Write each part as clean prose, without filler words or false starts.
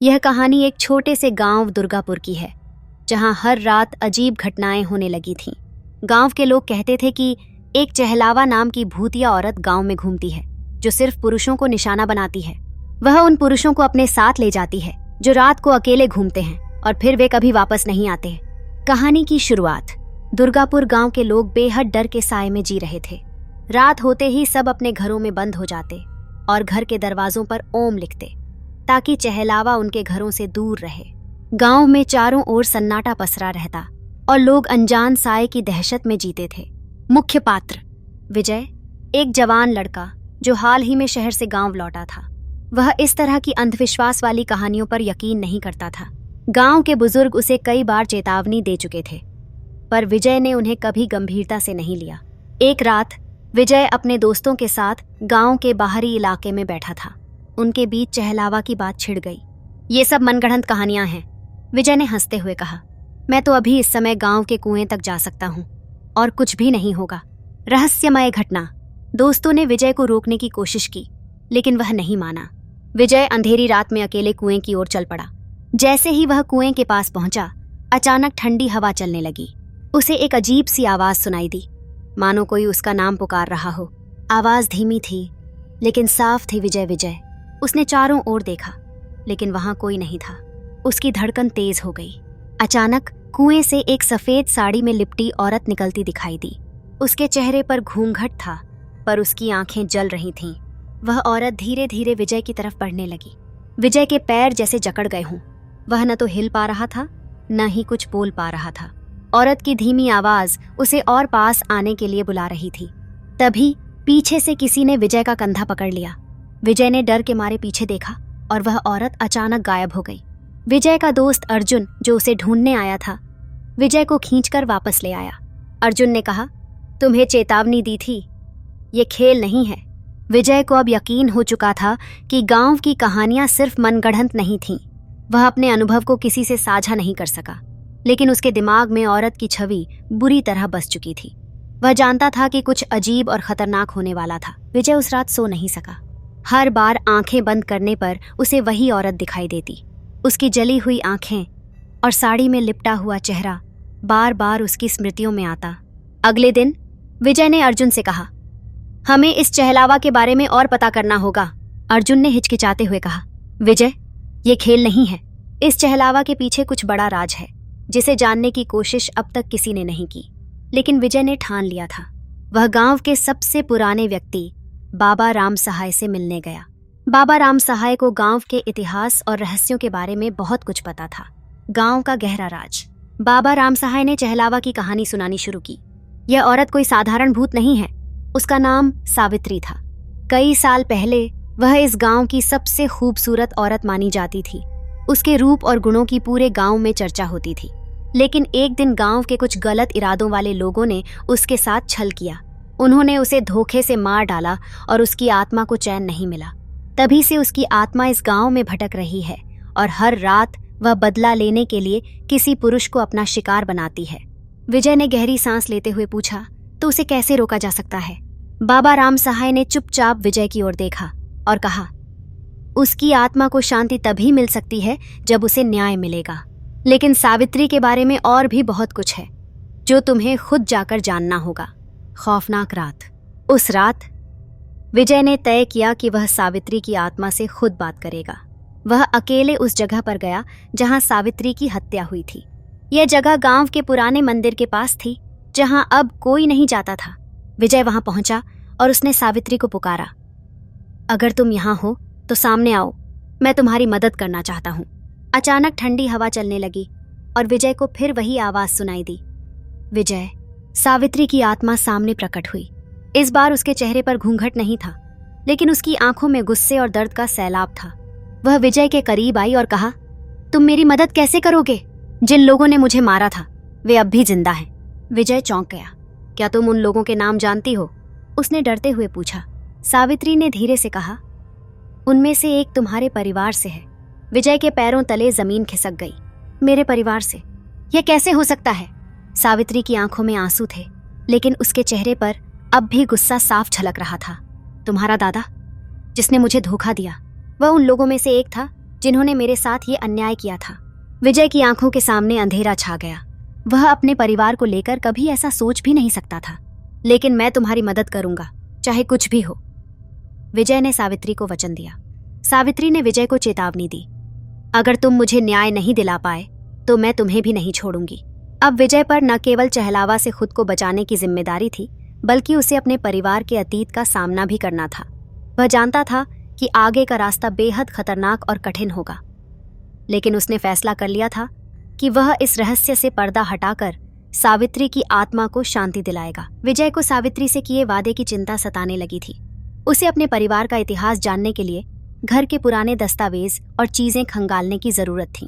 यह कहानी एक छोटे से गांव दुर्गापुर की है, जहां हर रात अजीब घटनाएं होने लगी थीं। गांव के लोग कहते थे कि एक चहलावा नाम की भूतिया औरत गांव में घूमती है, जो सिर्फ पुरुषों को निशाना बनाती है। वह उन पुरुषों को अपने साथ ले जाती है जो रात को अकेले घूमते हैं, और फिर वे कभी वापस नहीं आते। कहानी की शुरुआत। दुर्गापुर गांव के लोग बेहद डर के साए में जी रहे थे। रात होते ही सब अपने घरों में बंद हो जाते और घर के दरवाजों पर ओम लिखते, ताकि चहलावा उनके घरों से दूर रहे। गांव में चारों ओर सन्नाटा पसरा रहता और लोग अनजान साए की दहशत में जीते थे। मुख्य पात्र विजय, एक जवान लड़का जो हाल ही में शहर से गांव लौटा था। वह इस तरह की अंधविश्वास वाली कहानियों पर यकीन नहीं करता था। गांव के बुजुर्ग उसे कई बार चेतावनी दे चुके थे, पर विजय ने उन्हें कभी गंभीरता से नहीं लिया। एक रात विजय अपने दोस्तों के साथ गांव के बाहरी इलाके में बैठा था। उनके बीच चहलावा की बात छिड़ गई। ये सब मनगढ़ंत कहानियां हैं, विजय ने हंसते हुए कहा। मैं तो अभी इस समय गांव के कुएं तक जा सकता हूं और कुछ भी नहीं होगा। रहस्यमय घटना। दोस्तों ने विजय को रोकने की कोशिश की, लेकिन वह नहीं माना। विजय अंधेरी रात में अकेले कुएं की ओर चल पड़ा। जैसे ही वह कुएं के पास पहुंचा, अचानक ठंडी हवा चलने लगी। उसे एक अजीब सी आवाज सुनाई दी, मानो कोई उसका नाम पुकार रहा हो। आवाज धीमी थी, लेकिन साफ थी। विजय विजय। उसने चारों ओर देखा, लेकिन वहां कोई नहीं था। उसकी धड़कन तेज हो गई। अचानक कुएं से एक सफेद साड़ी में लिपटी औरत निकलती दिखाई दी। उसके चेहरे पर घूंघट था, पर उसकी आंखें जल रही थीं। वह औरत धीरे धीरे विजय की तरफ बढ़ने लगी। विजय के पैर जैसे जकड़ गए हों। वह न तो हिल पा रहा था, न ही कुछ बोल पा रहा था। औरत की धीमी आवाज उसे और पास आने के लिए बुला रही थी। तभी पीछे से किसी ने विजय का कंधा पकड़ लिया। विजय ने डर के मारे पीछे देखा और वह औरत अचानक गायब हो गई। विजय का दोस्त अर्जुन, जो उसे ढूंढने आया था, विजय को खींचकर वापस ले आया। अर्जुन ने कहा, तुम्हें चेतावनी दी थी, ये खेल नहीं है। विजय को अब यकीन हो चुका था कि गांव की कहानियां सिर्फ मनगढ़ंत नहीं थीं। वह अपने अनुभव को किसी से साझा नहीं कर सका, लेकिन उसके दिमाग में औरत की छवि बुरी तरह बस चुकी थी। वह जानता था कि कुछ अजीब और खतरनाक होने वाला था। विजय उस रात सो नहीं सका। हर बार आंखें बंद करने पर उसे वही औरत दिखाई देती। उसकी जली हुई आंखें और साड़ी में लिपटा हुआ चेहरा बार बार उसकी स्मृतियों में आता। अगले दिन विजय ने अर्जुन से कहा, हमें इस चहलावा के बारे में और पता करना होगा। अर्जुन ने हिचकिचाते हुए कहा, विजय, ये खेल नहीं है। इस चहलावा के पीछे कुछ बड़ा राज है, जिसे जानने की कोशिश अब तक किसी ने नहीं की। लेकिन विजय ने ठान लिया था। वह गांव के सबसे पुराने व्यक्ति बाबा राम सहाय से मिलने गया। बाबा राम सहाय को गांव के इतिहास और रहस्यों के बारे में बहुत कुछ पता था। गांव का गहरा राज। बाबा राम सहाय ने चहलावा की कहानी सुनानी शुरू की। यह औरत कोई साधारण भूत नहीं है। उसका नाम सावित्री था। कई साल पहले वह इस गांव की सबसे खूबसूरत औरत मानी जाती थी। उसके रूप और गुणों की पूरे गांव में चर्चा होती थी। लेकिन एक दिन गांव के कुछ गलत इरादों वाले लोगों ने उसके साथ छल किया। उन्होंने उसे धोखे से मार डाला और उसकी आत्मा को चैन नहीं मिला। तभी से उसकी आत्मा इस गांव में भटक रही है और हर रात वह बदला लेने के लिए किसी पुरुष को अपना शिकार बनाती है। विजय ने गहरी सांस लेते हुए पूछा, तो उसे कैसे रोका जा सकता है? बाबा राम सहाय ने चुपचाप विजय की ओर देखा और कहा, उसकी आत्मा को शांति तभी मिल सकती है जब उसे न्याय मिलेगा। लेकिन सावित्री के बारे में और भी बहुत कुछ है, जो तुम्हें खुद जाकर जानना होगा। खौफनाक रात। उस रात विजय ने तय किया कि वह सावित्री की आत्मा से खुद बात करेगा। वह अकेले उस जगह पर गया जहां सावित्री की हत्या हुई थी। यह जगह गांव के पुराने मंदिर के पास थी, जहां अब कोई नहीं जाता था। विजय वहां पहुंचा और उसने सावित्री को पुकारा, अगर तुम यहां हो तो सामने आओ, मैं तुम्हारी मदद करना चाहता हूं। अचानक ठंडी हवा चलने लगी और विजय को फिर वही आवाज सुनाई दी, विजय। सावित्री की आत्मा सामने प्रकट हुई। इस बार उसके चेहरे पर घूंघट नहीं था, लेकिन उसकी आंखों में गुस्से और दर्द का सैलाब था। वह विजय के करीब आई और कहा, तुम मेरी मदद कैसे करोगे? जिन लोगों ने मुझे मारा था वे अब भी जिंदा हैं। विजय चौंक गया। क्या तुम उन लोगों के नाम जानती हो? उसने डरते हुए पूछा। सावित्री ने धीरे से कहा, उनमें से एक तुम्हारे परिवार से है। विजय के पैरों तले जमीन खिसक गई। मेरे परिवार से? यह कैसे हो सकता है? सावित्री की आंखों में आंसू थे, लेकिन उसके चेहरे पर अब भी गुस्सा साफ झलक रहा था। तुम्हारा दादा, जिसने मुझे धोखा दिया, वह उन लोगों में से एक था जिन्होंने मेरे साथ ये अन्याय किया था। विजय की आंखों के सामने अंधेरा छा गया। वह अपने परिवार को लेकर कभी ऐसा सोच भी नहीं सकता था। लेकिन मैं तुम्हारी मदद करूंगा, चाहे कुछ भी हो, विजय ने सावित्री को वचन दिया। सावित्री ने विजय को चेतावनी दी, अगर तुम मुझे न्याय नहीं दिला पाए तो मैं तुम्हें भी नहीं छोड़ूंगी। अब विजय पर न केवल चहलावा से खुद को बचाने की जिम्मेदारी थी, बल्कि उसे अपने परिवार के अतीत का सामना भी करना था। वह जानता था कि आगे का रास्ता बेहद खतरनाक और कठिन होगा, लेकिन उसने फैसला कर लिया था कि वह इस रहस्य से पर्दा हटाकर सावित्री की आत्मा को शांति दिलाएगा। विजय को सावित्री से किए वादे की चिंता सताने लगी थी। उसे अपने परिवार का इतिहास जानने के लिए घर के पुराने दस्तावेज और चीजें खंगालने की जरूरत थी।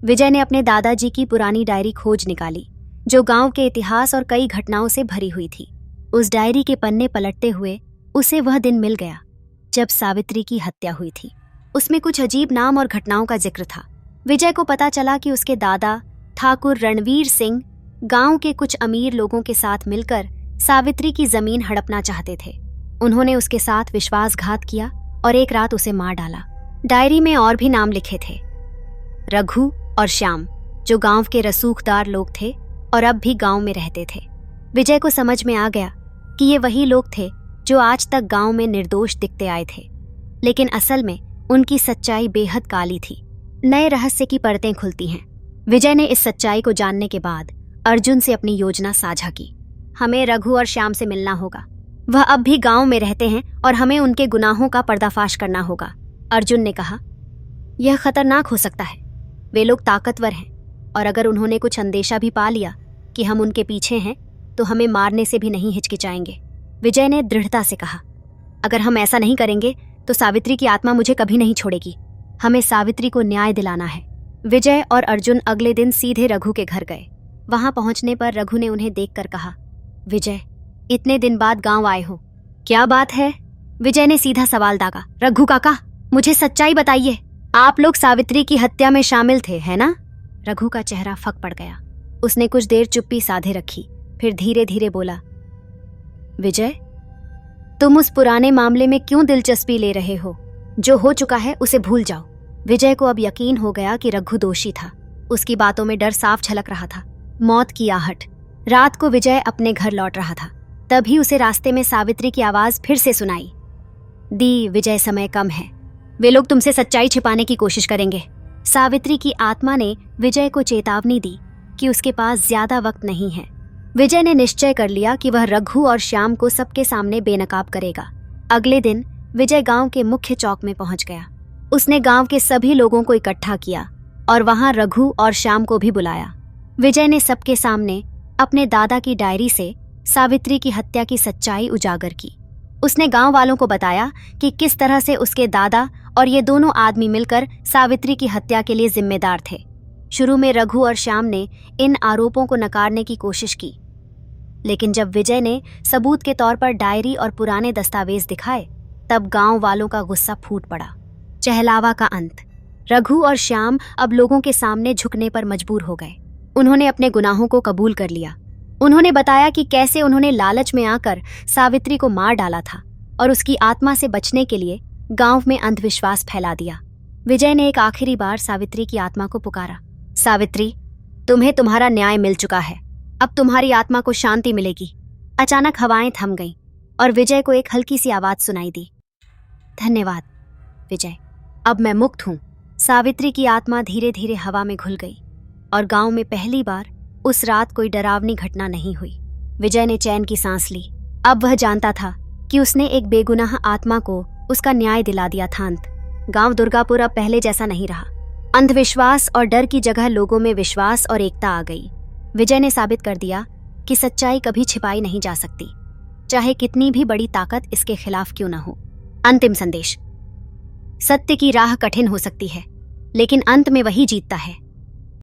विजय ने अपने दादाजी की पुरानी डायरी खोज निकाली, जो गांव के इतिहास और कई घटनाओं से भरी हुई थी। उस डायरी के पन्ने पलटते हुए उसे वह दिन मिल गया जब सावित्री की हत्या हुई थी। उसमें कुछ अजीब नाम और घटनाओं का जिक्र था। विजय को पता चला कि उसके दादा ठाकुर रणवीर सिंह गांव के कुछ अमीर लोगों के साथ मिलकर सावित्री की जमीन हड़पना चाहते थे। उन्होंने उसके साथ विश्वासघात किया और एक रात उसे मार डाला। डायरी में और भी नाम लिखे थे, रघु और श्याम, जो गांव के रसूखदार लोग थे और अब भी गांव में रहते थे। विजय को समझ में आ गया कि ये वही लोग थे जो आज तक गांव में निर्दोष दिखते आए थे, लेकिन असल में उनकी सच्चाई बेहद काली थी। नए रहस्य की परतें खुलती हैं। विजय ने इस सच्चाई को जानने के बाद अर्जुन से अपनी योजना साझा की। हमें रघु और श्याम से मिलना होगा। वह अब भी गांव में रहते हैं और हमें उनके गुनाहों का पर्दाफाश करना होगा। अर्जुन ने कहा, यह खतरनाक हो सकता है। वे लोग ताकतवर हैं और अगर उन्होंने कुछ अंदेशा भी पा लिया कि हम उनके पीछे हैं तो हमें मारने से भी नहीं हिचकिचाएंगे। विजय ने दृढ़ता से कहा, अगर हम ऐसा नहीं करेंगे तो सावित्री की आत्मा मुझे कभी नहीं छोड़ेगी। हमें सावित्री को न्याय दिलाना है। विजय और अर्जुन अगले दिन सीधे रघु के घर गए। वहां पहुंचने पर रघु ने उन्हें देखकर कहा, विजय, इतने दिन बाद गांव आए हो, क्या बात है? विजय ने सीधा सवाल दागा। रघु काका, मुझे सच्चाई बताइए, आप लोग सावित्री की हत्या में शामिल थे, है ना? रघु का चेहरा फक पड़ गया। उसने कुछ देर चुप्पी साधे रखी, फिर धीरे धीरे बोला, विजय, तुम उस पुराने मामले में क्यों दिलचस्पी ले रहे हो? जो हो चुका है उसे भूल जाओ। विजय को अब यकीन हो गया कि रघु दोषी था। उसकी बातों में डर साफ झलक रहा था। मौत की आहट। रात को विजय अपने घर लौट रहा था, तभी उसे रास्ते में सावित्री की आवाज फिर से सुनाई दी, विजय, समय कम है, वे लोग तुमसे सच्चाई छिपाने की कोशिश करेंगे। सावित्री की आत्मा ने विजय को चेतावनी दी कि उसके पास ज्यादा वक्त नहीं है। विजय ने निश्चय कर लिया कि वह रघु और श्याम को सबके सामने बेनकाब करेगा। अगले दिन विजय गांव के मुख्य चौक में पहुंच गया। उसने गांव के सभी लोगों को इकट्ठा किया और वहां रघु और श्याम को भी बुलाया। विजय ने सबके सामने अपने दादा की डायरी से सावित्री की हत्या की सच्चाई उजागर की। उसने गांव वालों को बताया कि किस तरह से उसके दादा और ये दोनों आदमी मिलकर सावित्री की हत्या के लिए जिम्मेदार थे। शुरू में रघु और श्याम ने इन आरोपों को नकारने की कोशिश की, लेकिन जब विजय ने सबूत के तौर पर डायरी और पुराने दस्तावेज दिखाए, तब गांव वालों का गुस्सा फूट पड़ा। चहलावा का अंत। रघु और श्याम अब लोगों के सामने झुकने पर मजबूर हो गए। उन्होंने अपने गुनाहों को कबूल कर लिया। उन्होंने बताया कि कैसे उन्होंने लालच में आकर सावित्री को मार डाला था और उसकी आत्मा से बचने के लिए गांव में अंधविश्वास फैला दिया। विजय ने एक आखिरी बार सावित्री की आत्मा को पुकारा, सावित्री, तुम्हें तुम्हारा न्याय मिल चुका है, अब तुम्हारी आत्मा को शांति मिलेगी। अचानक हवाएं थम गईं और विजय को एक हल्की सी आवाज सुनाई दी, धन्यवाद विजय, अब मैं मुक्त हूं। सावित्री की आत्मा धीरे धीरे हवा में घुल गई और गांव में पहली बार उस रात कोई डरावनी घटना नहीं हुई। विजय ने चैन की सांस ली। अब वह जानता था कि उसने एक बेगुनाह आत्मा को उसका न्याय दिला दिया था। गांव दुर्गापुर अब पहले जैसा नहीं रहा। अंधविश्वास और डर की जगह लोगों में विश्वास और एकता आ गई। विजय ने साबित कर दिया कि सच्चाई कभी छिपाई नहीं जा सकती, चाहे कितनी भी बड़ी ताकत इसके खिलाफ क्यों न हो। अंतिम संदेश। सत्य की राह कठिन हो सकती है, लेकिन अंत में वही जीतता है